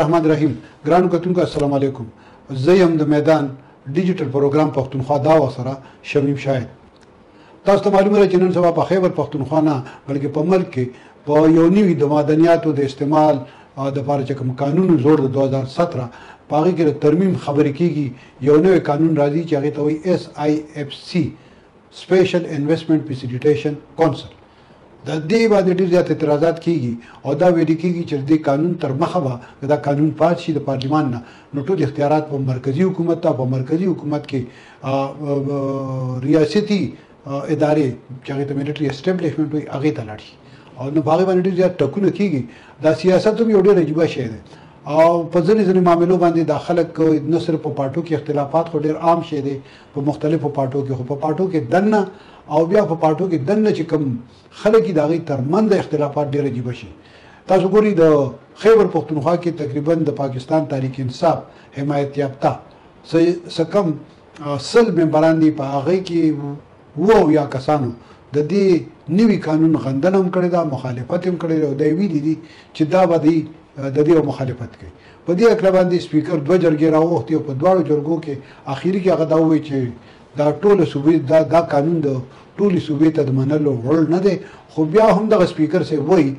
الرحمن الرحیم ګرانو کتونکو السلام علیکم. زه یم د میدان ډیجیټل پروګرام پښتونخوا دا وسره شمیم شاهد. تاسو ته معلومه ده چې نن سبا په خیبر پښتونخوا نه بلکې په ملک کې په یو نوي د معدنیاتو د استعمال د لپاره چې کوم قانون زوړ د 2017 په هغې کې د ترمیم خبرې کیږي. یو نوی قانون راځي چې هغې ته وایي SIFC سپیشل انویسټمنټ فیسیلیټیشن کونسل. د دې باندې ډېر زیات اعتراضات کیږي او دا ویل کیږي چې د قانون تر مخه به دا قانون پاس شي د پارلیمان نه، نو ټول اختیارات په مرکزی حکومت ته، په مرکزی حکومت کې ریاستي ادارې چې هغې ته ملټري اسټیبلیشمنټ وایي هغې ته لاړ شي او نو په هغې باندې ډېر زیات ټکونه کیږي. دا سیاست هم یو ډېر عجیبه شی دی او په ځینې معاملو باندې دا خلک نه صرف په پارټو کې اختلافات خو ډېر عام شی دی په مختلفو پارټو کې، خو په پارټو کې دننه او بیا په پارټو کې دننه چې کوم خلک دي د هغې ترمنځ اختلافات ډېر عجیبه شي. تاسو ګورئ د خیبر پښتونخوا کې تقریبا د پاکستان تحریک انصاف حمایت یافته څه کم 100 ممبران دي، په هغې کې 7 کسانو د دې نوي قانون غندنه هم کړې ده، مخالفت هم کړی ده او دا یې ویلي دي چې دا به دی د دې مخالفت کوي. په دې هکله باندې سپیکر 2 جرګې راوغوښتې او په دواړو جرګو کې اخري کې هغه دا ووایي چې دا ټوله صوبې دا قانون د ټولې صوبې ته د منلو وړ نه دی. خو بیا هم دغه سپیکر صاحب وایي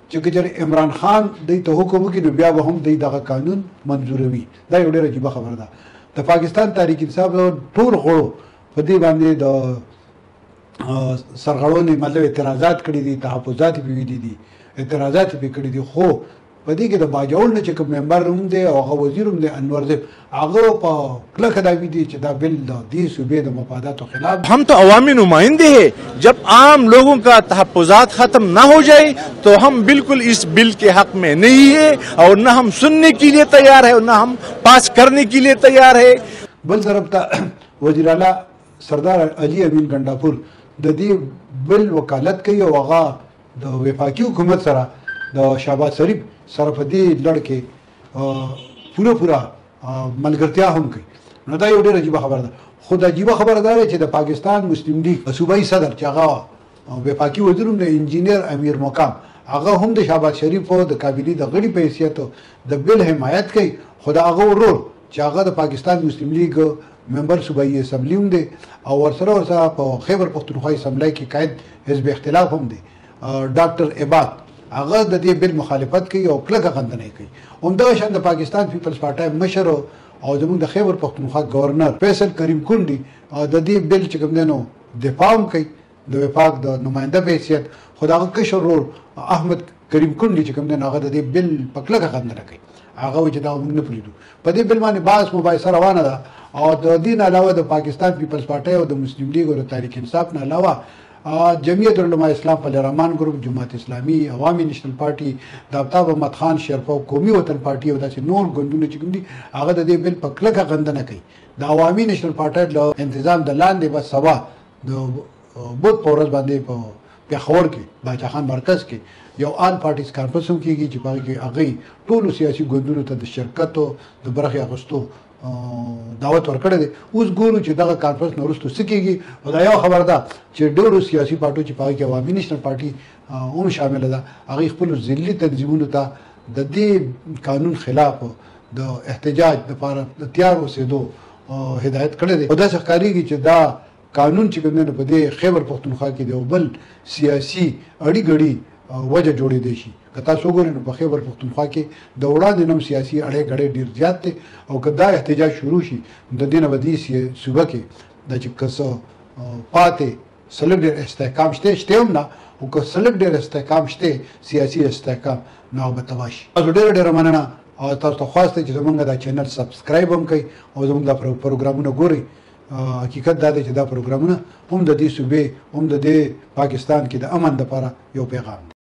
چې که چېرې عمران خان دوی ته حکم وکړي نو بیا به هم دوی دغه قانون منظوروي. دا یو ډېره عجیبه خبره ده. د پاکستان تحریک انصاف ټول غړو په دې باندې د سرغړونې مطلب اعتراضات کړي دي، تحفظات یې ویلي دي، اعتراضات یې کړي دي، خو په دې کې د باجوړ نه چې کوم ممبر هم دی او هغه وزیر هم دی انور زیب، هغه په کلکه دا ویلي چې دا بل د دې صوبې د مفاداتو خلاف. हम तो अवामी नुमाइंदे हैं, जब आम लोगों का तहफ़्फ़ुज़ात ख़त्म ना हो जाए तो हम बिल्कुल इस बिल के हक़ में नहीं है और न हम सुनने के लिए तैयार है और न हम पास करने के लिए तैयार है. बल तरफ ته वज़ीर आला सरदार अली अमीन गंडापुर د دې بل وکالت کوي او هغه د وفاقي حکومت سره د شهباز شریف سره په دې لړ کې پوره ملګرتیا هم کوي. نو دا یو ډېر عجیبه خبره ده. خو د عجیبه خبره دا ده چې د پاکستان مسلم لیگ صوبایي صدر چې هغه وفاقي وزیر هم د انجینیر امیر مقام، هغه هم د شهباز شریف او د کابینې د غړي په حیثیت د بل حمایت کوي. خو د هغه ورور چې هغه د پاکستان مسلم لیگ ممبر صوبایي اسمبلی هم دی او ورسره په خیبر پښتونخوا اسمبلی کې قائد حزب اختلاف هم دی ډاکټر عباد، هغه د دې بل مخالفت کوي او کلکه غندنه کوي. همدغه شان د پاکستان پیپلز پارټۍ مشر او زموږ د خیبر پښتونخوا گورنر فیصل کریم کونډي د دې بل چې کوم دی نو دفاع هم کوي د وفاق د نماینده په حیثیت. خو د هغه کشر ورور احمد کریم کونډي چې کوم دی نو هغه د دې بل په کلکه غندنه کوي. هغه وایي چې دا موږ نه پرېږدو. په دې بل باندې بحث مباحثه روانه ده او د دې نه علاوه د پاکستان پیپلز پارټۍ او د مسلم لیگ او د تحریک انصاف نه علاوه جمعیت علماء اسلام فل رحمان گروپ، جماعت اسلامی، عوامی نیشنل پارټي، د آفتاب احمد خان شیرپا قومي وطن پارټي او داسې نور ګوندونه چې کوم دي هغه د دې بل په کلکه غندنه کوي. د عوامی نیشنل پارټۍ له انتظام د لاندې به سبا د بود په ورځ باندې په پېښور کې باچا خان مرکز کې یو آل پارټیز کانفرنس هم کېږي چې په هغې کې هغوی ټولو سیاسي ګوندونو ته د شرکت او د برخې اخیستو دعوت ورکړی دی. اوس ګورو چې دغه کانفرنس نه وروسته څه کېږي. او دا یو خبر ده چې ډېرو سیاسي پارټو چې په هغې کې عوامي نیشنل پارټي هم شامله ده، هغوی خپلو ضلعي تنظیمونو ته د دې قانون خلاف د احتجاج دپاره د تیار اوسېدو هدایت کړی دی. او داسې ښکارېږي چې دا قانون چې کوم دی نو په دې خیبر پښتونخوا کې د یو بل سیاسي اړي ګړي وجه جوړېدی شي. که تاسو وګورئ نو په خیبر پښتونخوا کې د وړاندې نوم سیاسي اړې ګړې ډېر زیات دی او که دا احتجاج شروع شي د دې نه به دې صوبه کې دا چې که څه پاتې سلک ډېر استحکام شته هم نه، او که سلک ډېر استحکام شته سیاسي استحکام نو هغه به تباه شي. تاسو ډېره مننه او تاسو ته خواست دی چې زموږ دا چینل سبسکرایب هم کوئ او زموږ دا پروګرامونه ګورئ. حقیقت دا دی چې دا پروګرامونه هم د دې صوبې هم د دې پاکستان کې د امن لپاره یو پیغام دی.